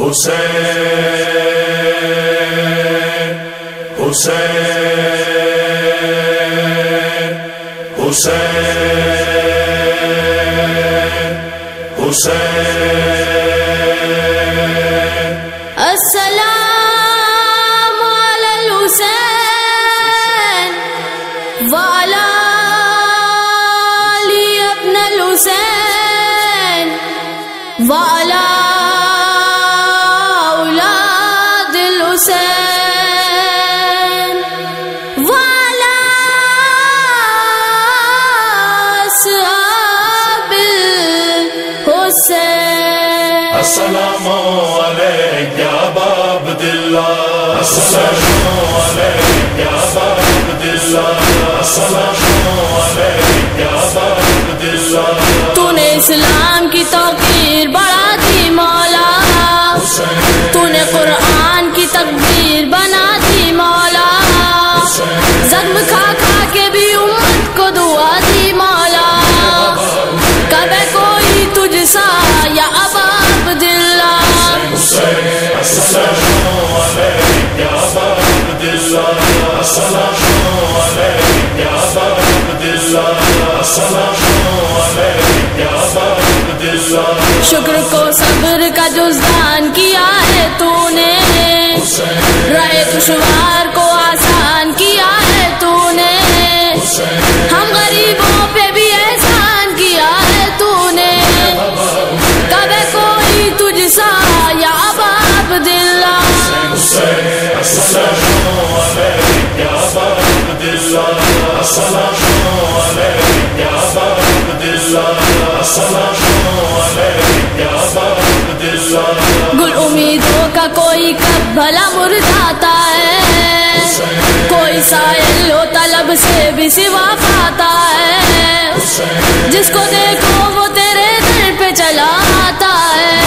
حسین حسین حسین حسین السلام علی الحسین وعلی علی ابن الحسین وعلی اولاد الحسین وعلی اصحاب الحسین. السلام علیک یا ابا عبداللہ، السلام علیک یا ابا عبداللہ، السلام علیک یا ابا عبداللہ. تو نے اسلام کی توقیر بڑھا دی مولا، تو نے قرآن کی تکبیر بنا دی مولا، زخم کھا کھا کے بھی امت کو دعا دی مولا. کب ہے کوئی تجھ سا یا ابا عبداللہ؟ السلام علیک یا ابا عبداللہ، السلام علیک یا ابا عبداللہ، السلام علیک یا ابا عبداللہ. شکر کو صبر کا جزدان کیا ہے تو نے، رائے دشوار کو آسان کیا ہے تو نے، ہم غریبوں پہ بھی احسان کیا ہے تو نے. کب ہے کوئی تجھ سا یا ابا عبداللہ؟ السلام علیک یا ابا عبداللہ، السلام علیک یا ابا عبداللہ، السلام علیک یا ابا عبداللہ. گل امیدوں کا کوئی کب بھلا مرجھاتا ہے، کوئی سائل ہو طلب سے بھی سوا پاتا ہے، جس کو دیکھو وہ تیرے در پہ چلا آتا ہے.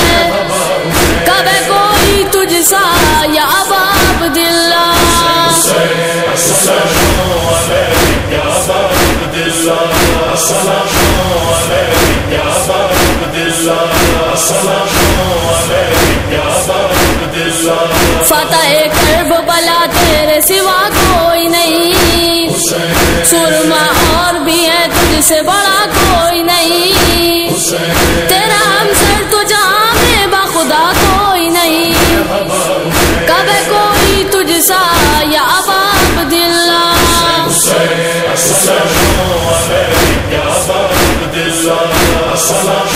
کب ہے کوئی تجھ سا یا ابا عبداللہ؟ السلام علیک یا ابا عبداللہ، السلام علیک یا ابا عبداللہ، السلام علیک یا ابا عبداللہ. فتح کرب بلا تیرے سوا کوئی نہیں، سرما اور بھی ہے تجھ سے بڑا کوئی نہیں، تیرا ہمسر تو جہاں میں بخدا کوئی نہیں. کب ہے کوئی تجھ سا یا ابا عبداللہ؟ السلام علیک یا ابا عبداللہ، السلام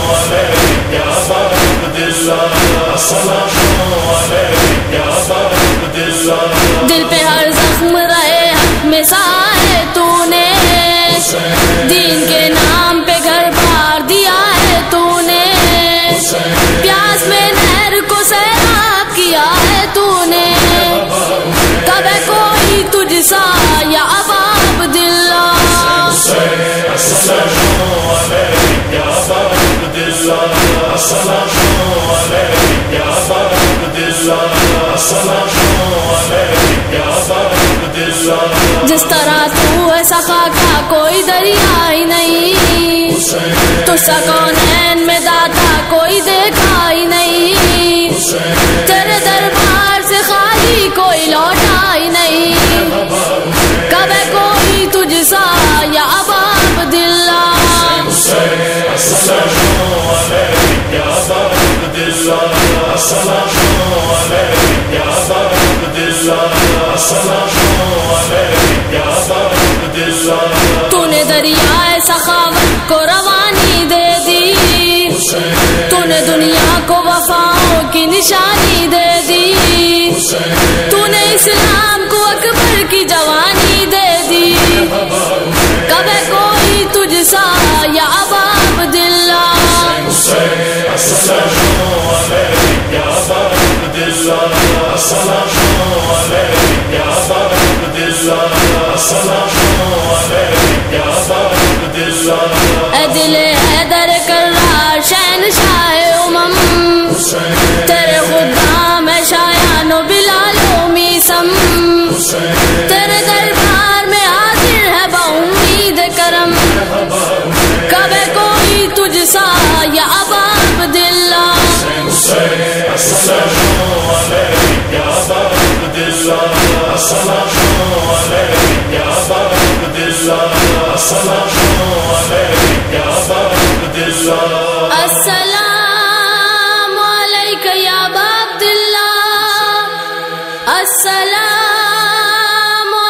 علیک یا ابا عبداللہ، السلام علیک یا ابا عبداللہ. دل پہ ہر زخم رہے حق میں سائے تو نے، دین کے نام پہ گھر بار دیا ہے تو نے، پیاس میں نہر کو سیراب کیا ہے تو نے. کب ہے کوئی تجھ سا یا ابا عبداللہ؟ السلام علیک یا ابا عبداللہ، السلام علیک یا ابا عبداللہ، السلام علیک یا ابا عبداللہ. جس طرح تو ہے سخا کا کوئی دریا ہی نہیں، تو سکونین میں داتا کوئی دیکھا ہی نہیں، تیرے دربار سے خالی کوئی لوٹا ہی نہیں. کب ہے کوئی تجھ سا یا ابا عبداللہ؟ السلام علیک یا ابا عبداللہ، السلام علیک یا ابا عبداللہ، السلام علیک یا ابا عبداللہ. تو نے دریائے سخاوت کو روانی دے دی، تو نے دنیا کو وفاؤں کی نشانی دے دی، تو نے اسلام کو اکبر کی جوانی دے دی. کب ہے کوئی تجھ سا یا ابا عبداللہ؟ السلام علیک یا ابا عبداللہ، السلام علیک یا ابا عبداللہ، السلام علیک یا ابا عبداللہ. اے دل حیدر کرار شہنشاہ امم، تیرے خدام ہے شایان و بلال و میسم، تیرے دربار میں حاضر ہے بامید کرم. کب ہے کوئی تجھ سا یا ابا عبداللہ؟ السلام عليك يا أبا عبد الله السلام عليك يا أبا عبد الله السلام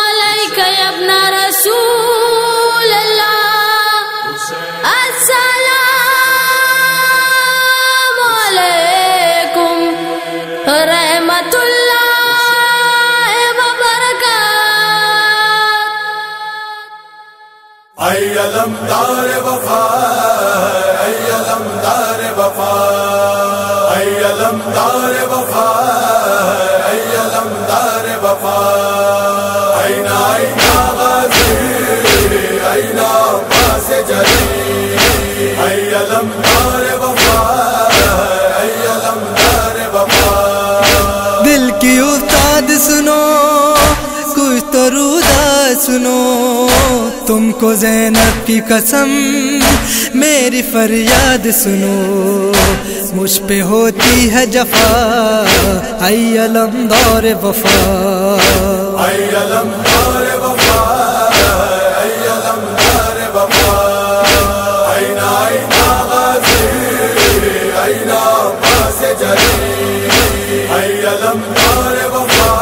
عليك يا ابن رسول الله السلام عليكم ورحمة الله وبركاته. أي لمدار وفا أي لمدار وفا أي لمدار وفا أي لمدار وفا أين غازي أين عباس جلي أي لمدار وفا أي لمدار وفا. دل کی استاد سنو کچھ تو رودا سنو تم کو زینب کی قسم میری فریاد سنو مجھ پہ ہوتی ہے جفا اے علمدار وفا أي لمدار وفا أي لمدار وفا أين غازي أين عباس جلي أي لمدار وفا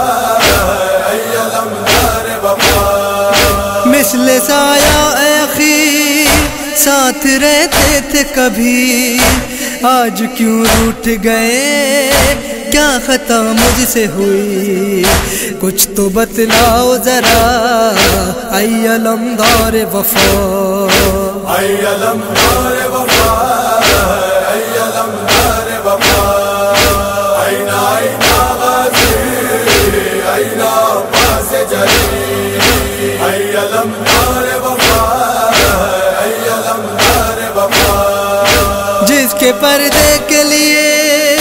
أي لمدار وفا. مثل سایہ اے اخی ساتھ رہتے تھے کبھی آج کیوں روٹھ گئے کیا خطا مجھ سے ہوئی کچھ تو بتلاؤ ذرا اے علمدار وفا أي لمدار وفا أي لمدار وفا أين غازي أين عباس جلي أي لمدار وفا أي لمدار وفا. جس کے پردے کے لیے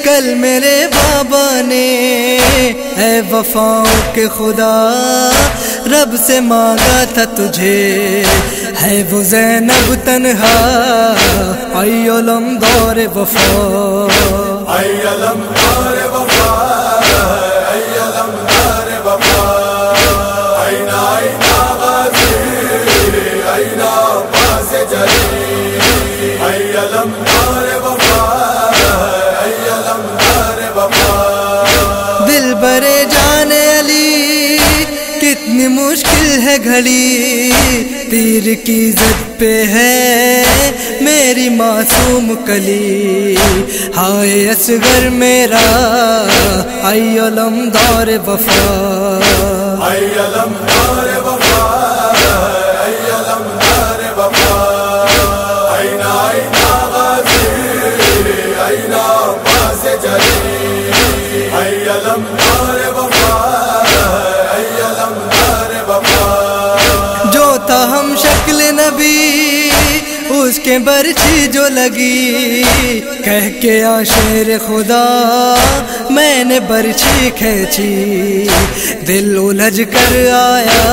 کل میرے بابا نے اے وفاؤں کے خدا رب سے مانگا تھا تجھے ہے وہ زینب تنہا اے علمدار وفا أي لمدار وفا أي لمدار وفا أين غازي أين عباس جلي أي لمدار وفا أي لمدار وفا. دل برے جانے علی کتنی مشکل ہے گھڑی تیر کی زد پہ ہے میری معصوم کلی ہائے اصغر میرا اے علمدار وفا أي لمدار وفا أي لمدار وفا أين غازي أين عباس جلي أي لمدار وفا أي لمدار وفا. جو تھا ہم شکل نبی اس کے برچھی جو لگی کہہ کے شیر خدا میں نے برچھی کھینچی دل الجھ کر آیا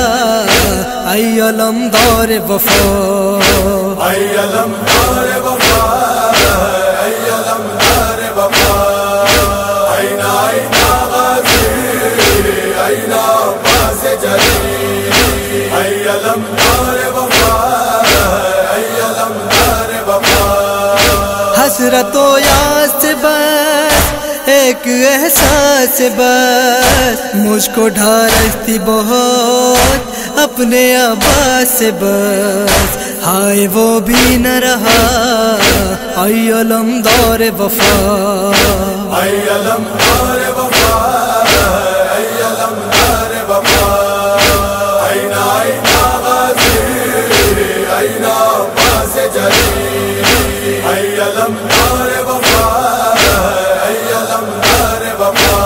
اے علمدار وفا أي لمدار وفا أي لمدار وفا أين غازي أين عباس جلي أي لمدار وفا أي لمدار وفا. حسرت و یاد سے بس ایک احساس بس مجھ کو ڈھارستی بہت اپنے عباس سے بس ہائے وہ بھی نہ رہا اے علمدار وفا أي لمدار وفا أي لمدار وفا أين غازي أين عباس جلي أي لمدار وفا أي لمدار وفا.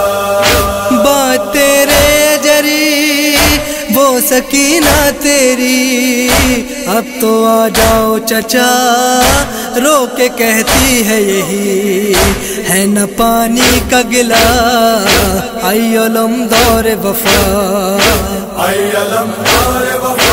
بات تیرے جری وہ سکینہ تیری اب تو آ جاؤ چچا رو کے کہتی ہے یہی ہے نہ پانی کا گلا اے علمدار وفا أي لمدار وفا